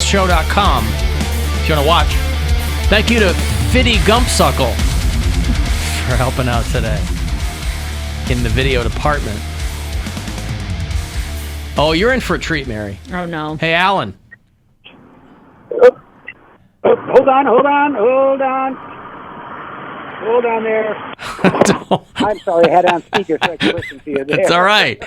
WMMSshow.com if you want to watch. Thank you to Fiddy Gumpsuckle for helping out today in the video department. Oh, you're in for a treat, Mary. Oh, no. Hey, Alan. Hold on there. I'm sorry, I had it on speaker so I could listen to you there. It's all right.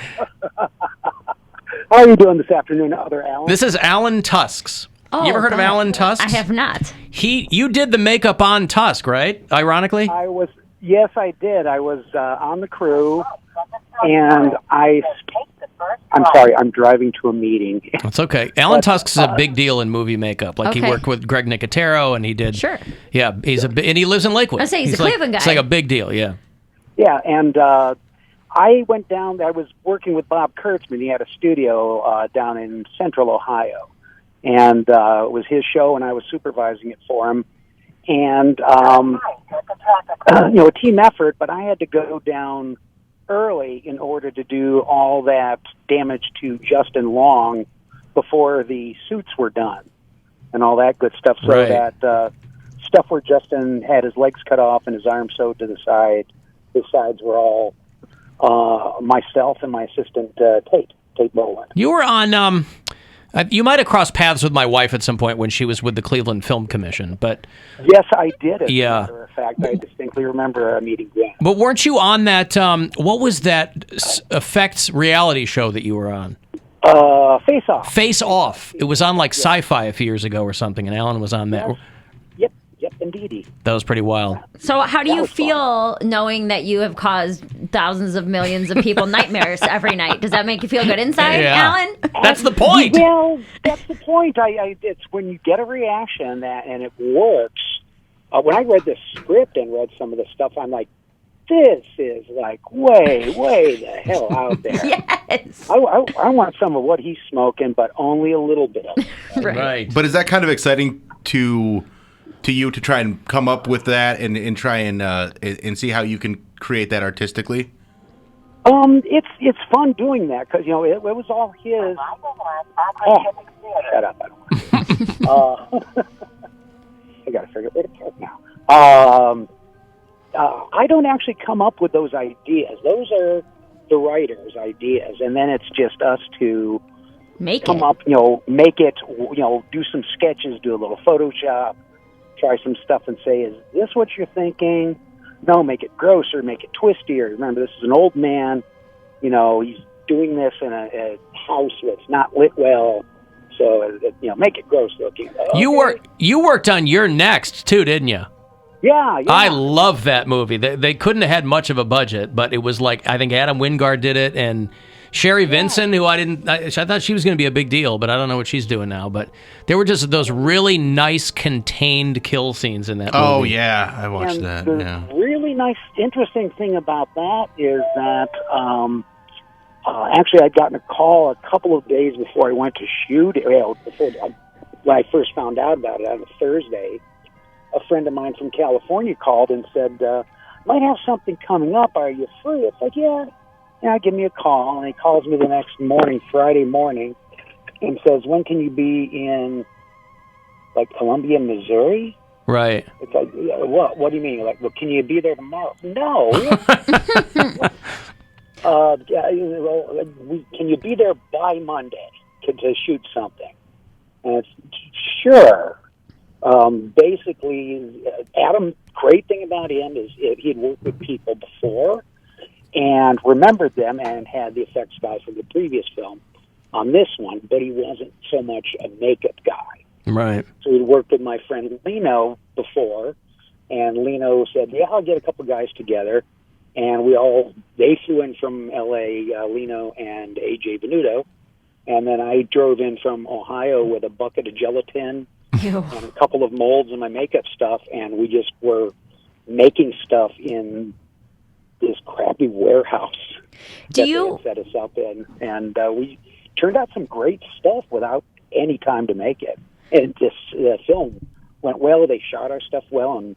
How are you doing this afternoon, other Alan? This is Alan Tuskes. Oh, you ever heard of Alan Tuskes? I have not. You did the makeup on Tusk, right? Ironically? Yes, I did. I was on the crew, and I'm sorry, I'm driving to a meeting. That's okay. Alan Tuskes is a big deal in movie makeup. Like, he worked with Greg Nicotero, and he did... Sure. Yeah, and he lives in Lakewood. I say he's a Cleveland guy. It's like a big deal, yeah. Yeah, and I went down, I was working with Bob Kurtzman. He had a studio down in central Ohio, and it was his show, and I was supervising it for him. And, a team effort, but I had to go down early in order to do all that damage to Justin Long before the suits were done and all that good stuff. So that stuff where Justin had his legs cut off and his arms sewed to the side, his sides were all myself and my assistant Tate Boland. You were on... you might have crossed paths with my wife at some point when she was with the Cleveland Film Commission, but... Yes, I did, as a yeah. matter of fact. I distinctly remember a meeting then. But weren't you on that... what was that effects reality show that you were on? Face Off. Face Off. It was on, like, Sci-Fi a few years ago or something, and Alan was on that. Yes. Yep, indeedy. That was pretty wild. So how do you feel knowing that you have caused thousands of millions of people nightmares every night? Does that make you feel good inside, Alan? That's the point. Well, that's the point. It's when you get a reaction and it works. When I read the script and read some of the stuff, I'm like, this is like way the hell out there. Yes. I want some of what he's smoking, but only a little bit of it. Right. But is that kind of exciting to you to try and come up with that and try and see how you can create that artistically? It's fun doing that because it was all his. Oh, shut up! I don't. I got to figure out where to park now. I don't actually come up with those ideas. Those are the writer's ideas, and then it's just us to come up. Make it. Do some sketches, do a little Photoshop. Try some stuff and say, is this what you're thinking? No, make it grosser, make it twistier. Remember, this is an old man. He's doing this in a house that's not lit well. So, make it gross looking. Okay. You worked on You're Next, too, didn't you? Yeah. I love that movie. They couldn't have had much of a budget, but it was like, I think Adam Wingard did it, and Sherry Vinson, who I thought she was going to be a big deal, but I don't know what she's doing now. But there were just those really nice, contained kill scenes in that movie. Oh, yeah. I watched that. The really nice, interesting thing about that is that actually I'd gotten a call a couple of days before I went to shoot. When I first found out about it on a Thursday, a friend of mine from California called and said, might have something coming up. Are you free? It's like, yeah, give me a call. And he calls me the next morning, Friday morning, and says, when can you be in, Columbia, Missouri? Right. It's like, what do you mean? Like, well, can you be there tomorrow? No. Can you be there by Monday to shoot something? And it's, sure. Basically, Adam, great thing about him is he'd worked with people before and remembered them and had the effects guy from the previous film on this one, but he wasn't so much a makeup guy. Right. So he'd worked with my friend Lino before, and Lino said, yeah, I'll get a couple guys together. And they flew in from L.A., Lino and A.J. Venuto, and then I drove in from Ohio with a bucket of gelatin and a couple of molds and my makeup stuff, and we just were making stuff in this crappy warehouse they had set us up in, and we turned out some great stuff without any time to make it. And this film went well. They shot our stuff well, and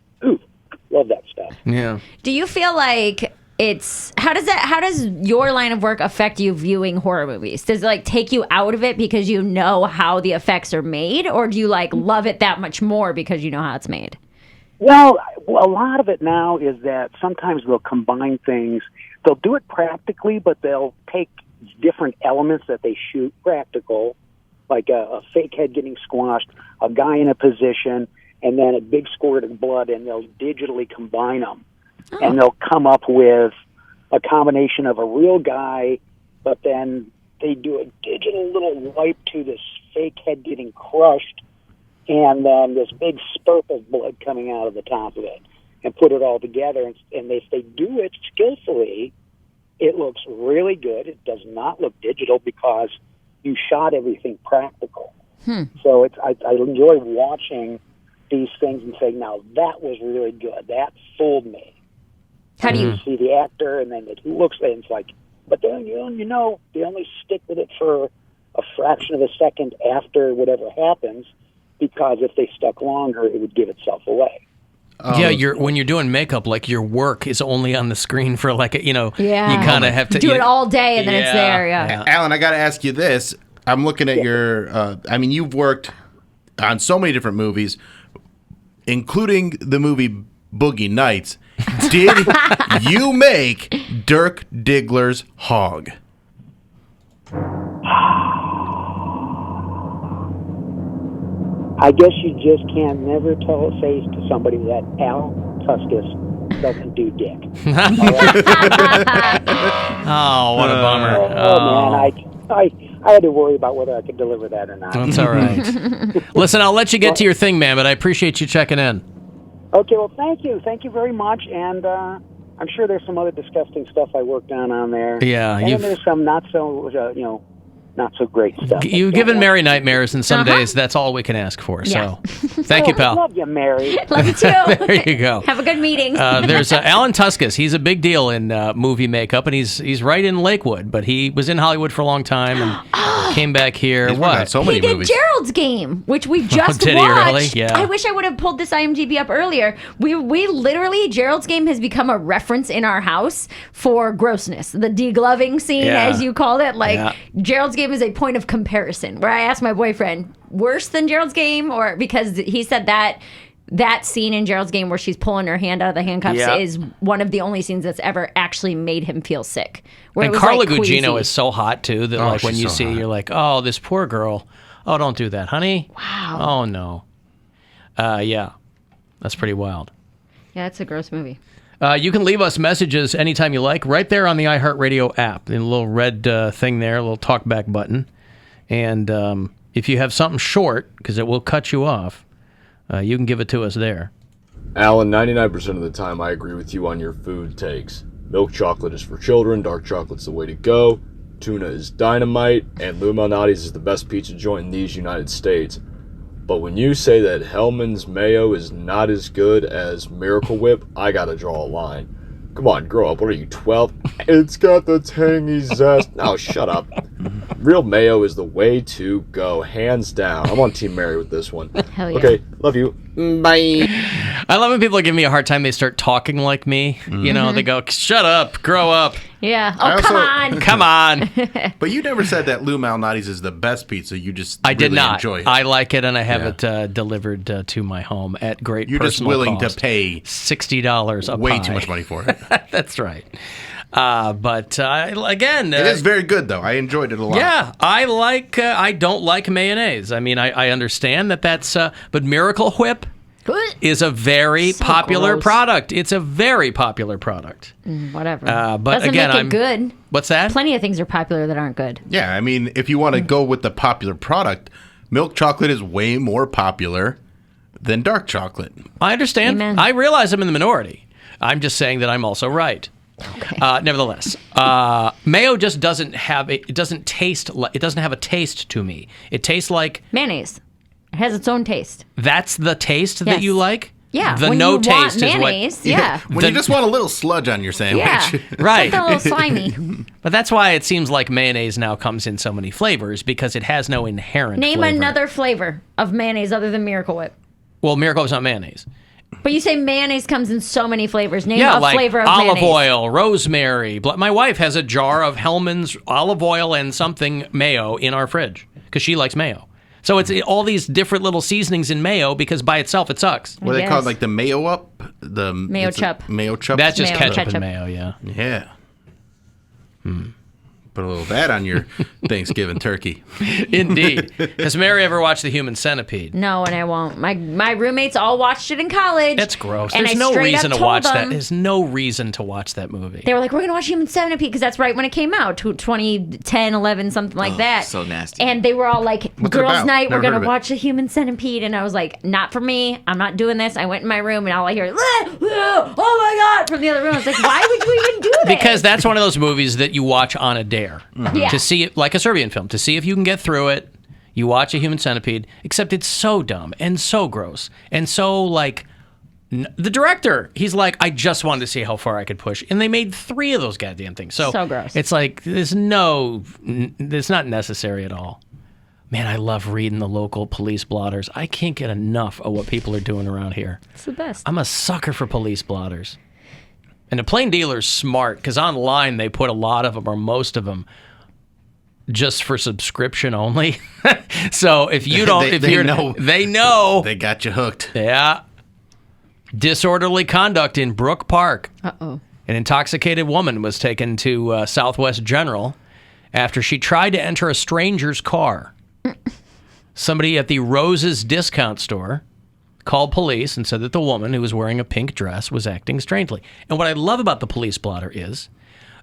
love that stuff. Yeah. Do you feel like how does your line of work affect you viewing horror movies? Does it like take you out of it because you know how the effects are made, or do you like love it that much more because you know how it's made? Well, a lot of it now is that sometimes they'll combine things. They'll do it practically, but they'll take different elements that they shoot practical, like a fake head getting squashed, a guy in a position, and then a big squirt of blood, and they'll digitally combine them. Oh. And they'll come up with a combination of a real guy, but then they do a digital little wipe to this fake head getting crushed, and then this big spurt of blood coming out of the top of it, and put it all together. And if they do it skillfully, it looks really good. It does not look digital because you shot everything practical. So I enjoy watching these things and saying, now that was really good. That fooled me. How do you see the actor, and then it looks, and it's like, but then they only stick with it for a fraction of a second after whatever happens, because if they stuck longer, it would give itself away. When you're doing makeup, like your work is only on the screen for like you kind of have to do it all day and then it's there. Yeah. Alan, I got to ask you this. I'm looking at your. You've worked on so many different movies, including the movie Boogie Nights. Did you make Dirk Diggler's hog? I guess you just can't never tell a face to somebody that Alan Tuskes doesn't do dick. Oh, what a bummer. Man, I had to worry about whether I could deliver that or not. That's all right. Listen, I'll let you get to your thing, man, but I appreciate you checking in. Okay, well, thank you. Thank you very much. And I'm sure there's some other disgusting stuff I worked on there. Yeah. And then there's some not so, not so great stuff. You've given Mary nightmares, and some days that's all we can ask for. Yeah. So, thank you, pal. I love you, Mary. Love you too. There you go. Have a good meeting. There's Alan Tuskes. He's a big deal in movie makeup, and he's right in Lakewood, but he was in Hollywood for a long time and came back here. He's worked on so many he did movies. Gerald's Game, which we just did watched. he really? Yeah. I wish I would have pulled this IMDb up earlier. We literally, Gerald's Game has become a reference in our house for grossness. The degloving scene, as you called it. Gerald's Game is a point of comparison, where I asked my boyfriend, worse than Gerald's Game, or because he said that scene in Gerald's Game where she's pulling her hand out of the handcuffs is one of the only scenes that's ever actually made him feel sick. And Carla Gugino is so hot too that when you see, you're like, oh, this poor girl. Oh, don't do that, honey. Wow. Oh no. That's pretty wild. Yeah, it's a gross movie. You can leave us messages anytime you like, right there on the iHeartRadio app. In a little red thing there, a little talkback button. And if you have something short, because it will cut you off, you can give it to us there. Alan, 99% of the time I agree with you on your food takes. Milk chocolate is for children, dark chocolate's the way to go, tuna is dynamite, and Lou Malnati's is the best pizza joint in these United States. But when you say that Hellman's mayo is not as good as Miracle Whip, I gotta draw a line. Come on, grow up. What are you, 12? It's got the tangy zest. No, shut up. Real mayo is the way to go, hands down. I'm on Team Mary with this one. Hell yeah. Okay, love you. Bye. I love when people give me a hard time. They start talking like me. You know, they go, shut up, grow up. Yeah. Oh, come on. Come on. But you never said that Lou Malnati's is the best pizza. You just I did really not. enjoy it. I like it, and I have it delivered to my home at great You're just personal willing cost. to pay $60 a way pie. too much money for it. That's right. But again, it is very good, though. I enjoyed it a lot. Yeah, I like. I don't like mayonnaise. I mean, I understand that's. But Miracle Whip is a very popular product. It's a very popular product. Whatever. But doesn't again, make it good. What's that? Plenty of things are popular that aren't good. Yeah, I mean, if you want to go with the popular product, milk chocolate is way more popular than dark chocolate. I understand. Amen. I realize I'm in the minority. I'm just saying that I'm also right. Okay. Nevertheless, mayo just doesn't have it doesn't have a taste to me. It tastes like Mayonnaise. It has its own taste. That's the taste that Yes. you like? Yeah. The when no you taste want is mayonnaise, what yeah. When you just want a little sludge on your sandwich. Yeah. Right. Something a little slimy. But that's why it seems like mayonnaise now comes in so many flavors, because it has no inherent Name flavor. another flavor of mayonnaise other than Miracle Whip. Well, Miracle Whip's not mayonnaise. But you say mayonnaise comes in so many flavors. Name Yeah, a like flavor of olive mayonnaise. oil, rosemary. My wife has a jar of Hellman's olive oil and something mayo in our fridge because she likes mayo. So it's all these different little seasonings in mayo because by itself it sucks. What are they called? Like the mayo up? The Mayo chup. Mayo chup? That's just Mayo, ketchup ketchup. and mayo, yeah. Yeah. Put a little of that on your Thanksgiving turkey. Indeed. Has Mary ever watched The Human Centipede? No, and I won't. My roommates all watched it in college. That's gross. And There's I no straight reason up to watch told that. them- There's no reason to watch that movie. They were like, we're going to watch Human Centipede because that's right when it came out, 2010, 11, something like that. so nasty. And they were all like, What's it girls' about? night, Never we're going heard to of it. watch The Human Centipede. And I was like, not for me. I'm not doing this. I went in my room and all I hear is, oh my God, from the other room. I was like, why would you even do this? Because that's one of those movies that you watch on a dare. Yeah. To see it, like a Serbian film, to see if you can get through it. You watch A Human Centipede, except it's so dumb and so gross and so like the director, he's like, I just wanted to see how far I could push, and they made 3 of those goddamn things. So gross. It's like it's not necessary at all. Man, I love reading the local police blotters. I can't get enough of what people are doing around here. It's the best. I'm a sucker for police blotters. And the plain dealer's smart because online they put a lot of them or most of them just for subscription only. So if you don't, they know. They got you hooked. Yeah. Disorderly conduct in Brook Park. Uh-oh. An intoxicated woman was taken to Southwest General after she tried to enter a stranger's car. Somebody at the Rose's discount store called police and said that the woman who was wearing a pink dress was acting strangely. And what I love about the police blotter is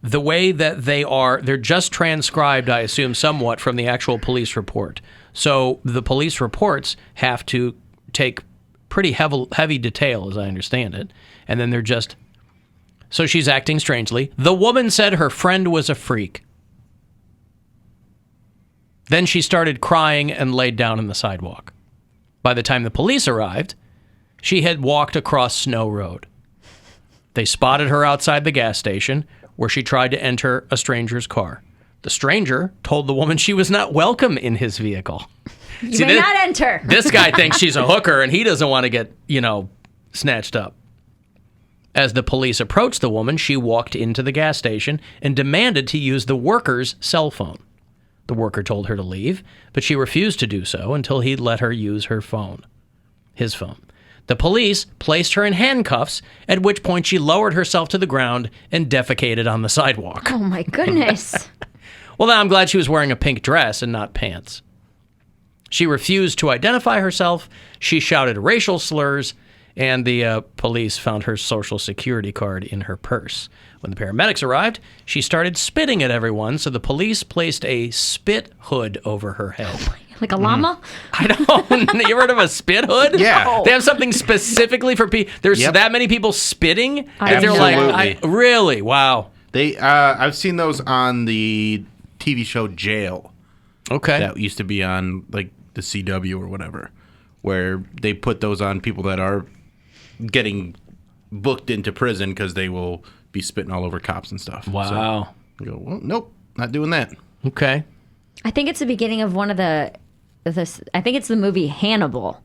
the way that they're just transcribed, I assume, somewhat from the actual police report. So the police reports have to take pretty heavy detail, as I understand it. And then they're just... So she's acting strangely. The woman said her friend was a freak. Then she started crying and laid down on the sidewalk. By the time the police arrived, she had walked across Snow Road. They spotted her outside the gas station where she tried to enter a stranger's car. The stranger told the woman she was not welcome in his vehicle. You may not enter. This guy thinks she's a hooker and he doesn't want to get, snatched up. As the police approached the woman, she walked into the gas station and demanded to use the worker's cell phone. The worker told her to leave, but she refused to do so until he'd let her use his phone. The police placed her in handcuffs, at which point she lowered herself to the ground and defecated on the sidewalk. Oh, my goodness. Well, now I'm glad she was wearing a pink dress and not pants. She refused to identify herself. She shouted racial slurs, and the police found her Social Security card in her purse. When the paramedics arrived, she started spitting at everyone, so the police placed a spit hood over her head. Like a llama? I don't. You ever heard of a spit hood? Yeah. No. They have something specifically for people. There's Yep. that many people spitting. I That they're Absolutely. like, really? Wow. They, I've seen those on the TV show Jail. Okay. That used to be on like the CW or whatever, where they put those on people that are getting booked into prison because they will be spitting all over cops and stuff. Wow. So I go, well, nope, not doing that. Okay. I think it's the beginning of one of I think it's the movie Hannibal,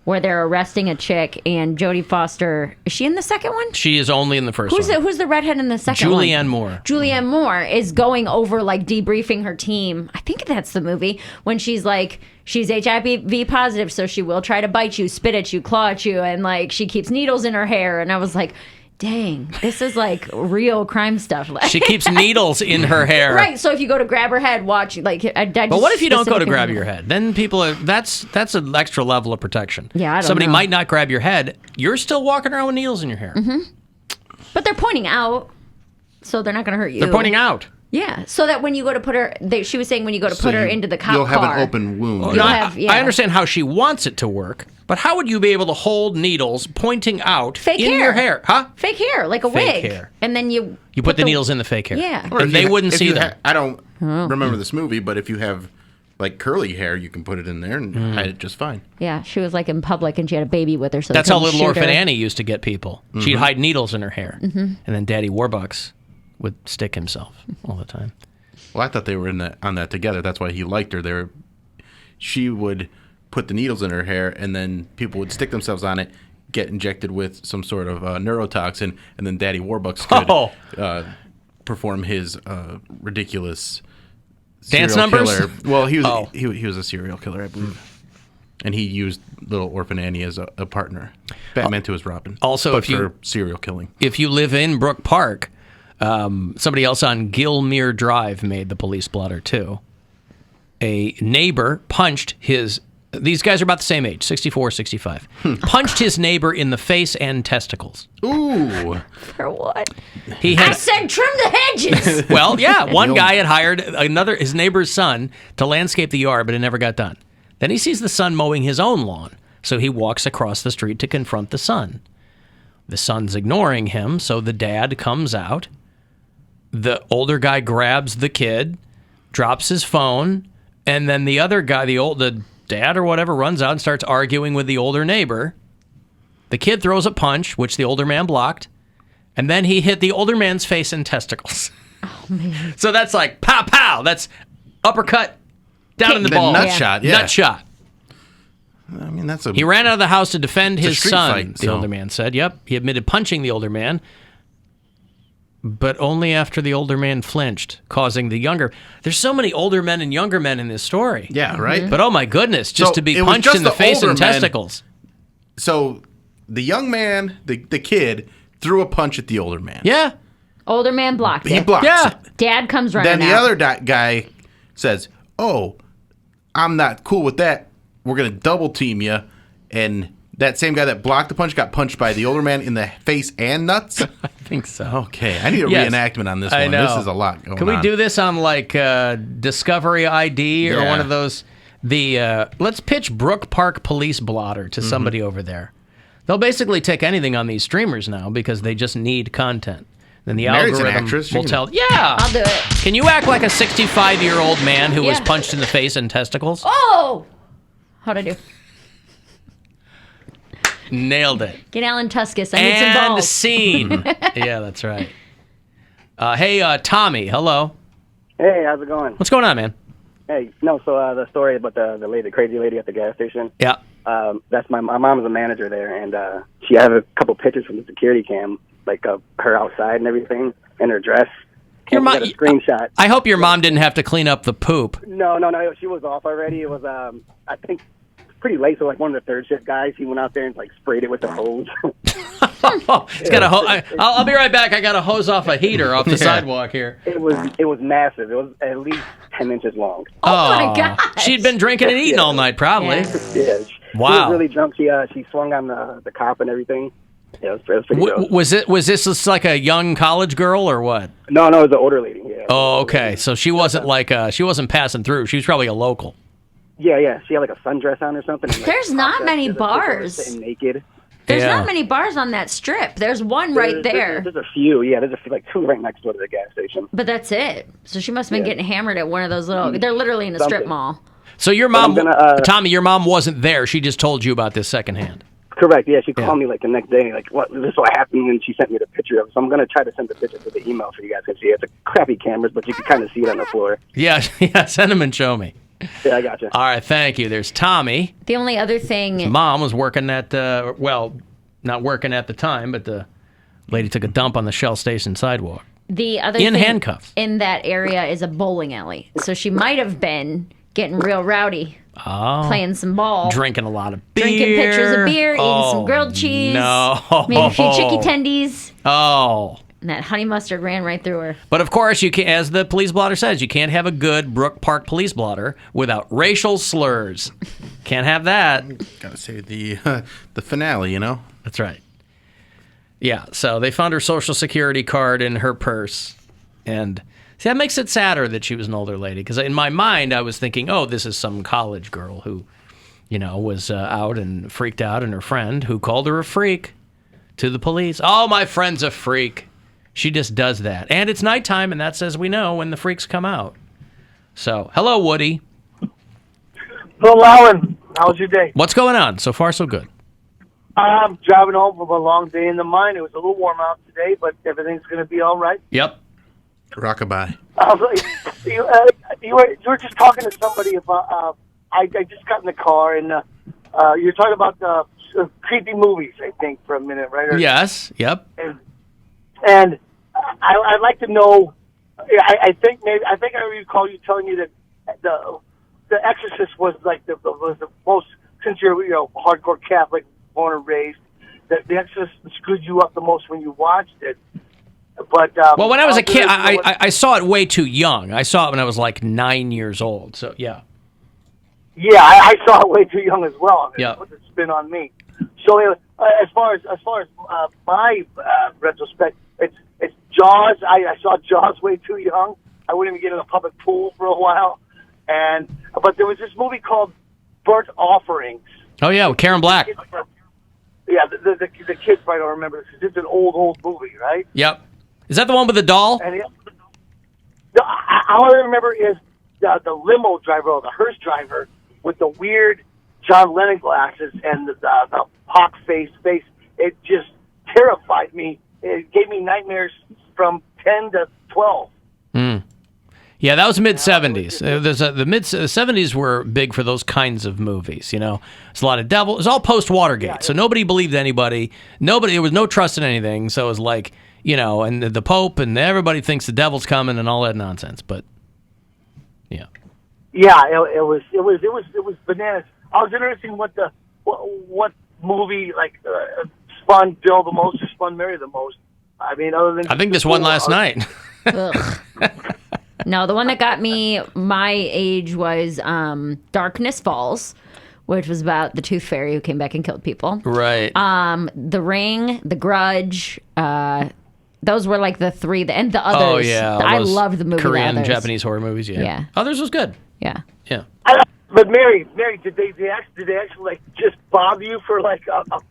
where they're arresting a chick and Jodie Foster. Is she in the second one? She is only in the first one. Who's the redhead in the second one? Julianne Moore. Julianne Moore is going over, like, debriefing her team. I think that's the movie when she's like, she's HIV positive, so she will try to bite you, spit at you, claw at you, and like she keeps needles in her hair. And I was like, dang, this is like real crime stuff. She keeps needles in her hair. Right. So if you go to grab her head, watch like. But what if you don't go to grab your head? Then people are that's an extra level of protection. Yeah, I don't Somebody know. might not grab your head. You're still walking around with needles in your hair. Mm-hmm. But they're pointing out, so they're not going to hurt you. They're pointing out. Yeah, so that when you go to put her, she was saying when you go to put her into the cop car, you'll have an open wound. You'll No, have, I understand how she wants it to work, but how would you be able to hold needles pointing out Fake in hair. your hair? Huh? fake hair, like a Fake wig, hair. and then you put the needles in the fake hair. Yeah. Or if And they you- wouldn't if see you them. I don't remember this movie, but if you have like curly hair, you can put it in there and hide it just fine. Yeah, she was like in public and she had a baby with her. So That's they how couldn't Little shoot Orphan her. Annie used to get people. She'd hide needles in her hair. And then Daddy Warbucks would stick himself all the time. Well, I thought they were on that together. That's why he liked her. She would put the needles in her hair, and then people would stick themselves on it, get injected with some sort of neurotoxin, and then Daddy Warbucks could perform his ridiculous dance serial numbers. Killer. Well, he was a serial killer, I believe. And he used Little Orphan Annie as a partner. Batman 2 is Robin. Also, but for serial killing. If you live in Brook Park, somebody else on Gilmere Drive made the police blotter too. A neighbor punched his... These guys are about the same age, 64, 65. Punched his neighbor in the face and testicles. Ooh. For what? I said trim the hedges. Well, yeah. One guy had hired his neighbor's son to landscape the yard, but it never got done. Then he sees the son mowing his own lawn, so he walks across the street to confront the son. The son's ignoring him, so the dad comes out. The older guy grabs the kid, drops his phone, and then the other guy, the dad or whatever, runs out and starts arguing with the older neighbor. The kid throws a punch, which the older man blocked, and then he hit the older man's face and testicles. Oh, man. So that's like pow, pow. That's uppercut down in the ball. Nut shot, yeah. Nut shot. I mean, He ran out of the house to defend his son, fight, the older man said. Yep, he admitted punching the older man, but only after the older man flinched, causing the younger... There's so many older men and younger men in this story. Yeah, right? But oh my goodness, just So to be it was punched just in the the face older and men. testicles. So the young man, the kid, threw a punch at the older man. Yeah. Older man blocked He it. blocked Yeah. it. Dad comes running Then the out. other guy says, "Oh, I'm not cool with that. We're going to double team you." And that same guy that blocked the punch got punched by the older man in the face and nuts. I think so. Okay, I need a Yes. reenactment on this I one. know. This is a lot going on. Can we do this on like Discovery ID or Yeah. one of those? Let's pitch Brook Park Police Blotter to somebody over there. They'll basically take anything on these streamers now because they just need content. Then the Mary's an algorithm actress. She will can- tell. Yeah, I'll do it. Can you act like a 65-year-old man who was Yeah. punched in the face and testicles? Oh! How'd I do? Nailed it. Get Alan Tuskes. I need some And balls. scene. Yeah, that's right. Hey, Tommy. Hello. Hey, how's it going? What's going on, man? Hey, no, so the story about the lady, the crazy lady at the gas station. Yeah. That's my mom is a manager there, and she had a couple pictures from the security cam, like her outside and everything, and her dress. Your And mom. she got a screenshot. I hope your mom didn't have to clean up the poop. No, she was off already. It was I think pretty late. So like one of the third shift guys, he went out there and like sprayed it with the hose. It's got a I'll be right back. I got to hose off a heater off the sidewalk here. It was massive. It was at least 10 inches long. Oh, my gosh. She'd been drinking and eating all night, probably. Yeah. Yeah. Wow. She was really drunk. She swung on the cop and everything. Yeah, it was pretty gross. Was this just like a young college girl or what? No, it was an older lady. Yeah. Oh, okay. So she wasn't she wasn't passing through. She was probably a local. Yeah. She had like a sundress on or something. And, like, There's not popped up. many There's a picture of her bars. sitting naked. There's Yeah. not many bars on that strip. There's one right there. There's a few. Yeah, there's like two right next door to the gas station. But that's it. So she must have been getting hammered at one of those little... They're literally in a strip Something. mall. So your mom, I'm gonna, Tommy, your mom wasn't there. She just told you about this secondhand. Correct. Yeah, she called me like the next day, like, "What? This is what happened," and she sent me the picture of it. So I'm gonna try to send the picture to the email for you guys to see. It's a crappy cameras, but you can kind of see it on the floor. Yeah, send them and show me. Yeah, I got you. All right, thank you. There's Tommy. The only other thing... Mom was working at, not working at the time, but the lady took a dump on the Shell Station sidewalk. The other In thing handcuffs. in that area is a bowling alley. So she might have been getting real rowdy, playing some ball, Drinking a lot of beer. drinking pictures of beer, eating some grilled cheese, No. maybe a few chicky tendies. Oh. And that honey mustard ran right through her. But of course, you can, as the police blotter says, you can't have a good Brook Park police blotter without racial slurs. Can't have that. Gotta say the finale, you know? That's right. Yeah, so they found her Social Security card in her purse. And see, that makes it sadder that she was an older lady. Because in my mind, I was thinking, oh, this is some college girl who, was out and freaked out, and her friend who called her a freak to the police. Oh, my friend's a freak. She just does that. And it's nighttime, and that's as we know when the freaks come out. So, hello, Woody. Hello, Alan. How's your day? What's going on? So far, so good. I'm driving home from a long day in the mine. It was a little warm out today, but everything's going to be all right. Yep. Rockabye. I was like, you were just talking to somebody about. I just got in the car and you're talking about creepy movies, I think, for a minute, right? Yes. Yep. And I'd like to know. I think I recall you telling me that the Exorcist was like the most, since you're hardcore Catholic, born and raised, that the Exorcist screwed you up the most when you watched it. But well, when I was a kid, I saw it way too young. I saw it when I was like 9 years old. So yeah. Yeah, I saw it way too young as well. Yeah. Put the spin on me. So as far as my retrospect, it's Jaws. I saw Jaws way too young. I wouldn't even get in a public pool for a while. But there was this movie called Burnt Offerings. Oh yeah, with Karen Black. Yeah, the kids probably don't remember this. It's an old movie, right? Yep. Is that the one with the doll? And all I remember is the limo driver, or the hearse driver, with the weird John Lennon glasses and the hawk face. It just terrified me. It gave me nightmares from 10 to 12. Yeah, that was mid-'70s. The mid-'70s were big for those kinds of movies, It's a lot of devil. It was all post-Watergate, so nobody believed anybody. There was no trust in anything, so it was like, and the Pope, and everybody thinks the devil's coming and all that nonsense, but, yeah. Yeah, it was bananas. I was interested in what movie spun Bill the most or spun Mary the most. I mean, other than I think this one last night. No, the one that got me my age was Darkness Falls, which was about the Tooth Fairy who came back and killed people. Right. The Ring, The Grudge. Those were like the three, and the Others. Oh yeah, I loved the movie. Korean, The Others. Japanese horror movies. Yeah. Others was good. Yeah. Yeah. But Mary, did they actually just bother you for a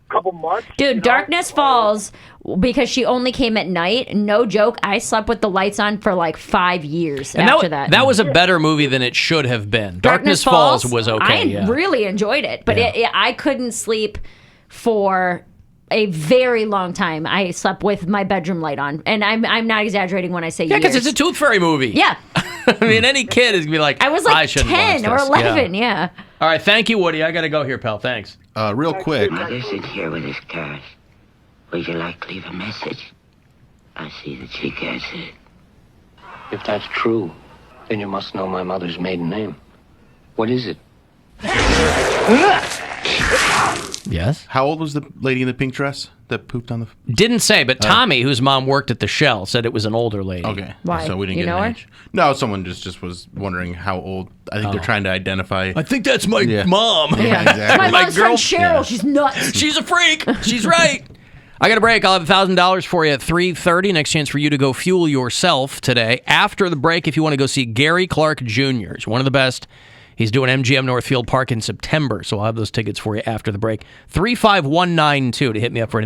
couple months? Dude, Darkness Falls, because she only came at night. No joke, I slept with the lights on for 5 years and after that. That was a better movie than it should have been. Darkness Falls was okay. I really enjoyed it, but I couldn't sleep for a very long time. I slept with my bedroom light on, and I'm not exaggerating when I say years. Because it's a Tooth Fairy movie. Yeah. I mean, any kid is going to be like, I was 10 or 11, yeah. All right, thank you, Woody. I got to go here, pal. Thanks. Real quick. Mother's in here with his cash. Would you like to leave a message? I see that she gets it. If that's true, then you must know my mother's maiden name. What is it? Yes? How old was the lady in the pink dress that pooped on the... Didn't say, but Tommy, whose mom worked at the Shell, said it was an older lady. Okay. Why? So we didn't You get know an her? age. No, someone just was wondering how old. I think they're trying to identify... I think that's my mom. Yeah, exactly. My mom's friend Cheryl. Yeah. She's nuts. She's a freak. She's right. I got a break. I'll have $1,000 for you at 3:30. Next chance for you to go fuel yourself today. After the break, if you want to go see Gary Clark Jr., he's one of the best. He's doing MGM Northfield Park in September, so I'll have those tickets for you after the break. 35192 to hit me up for an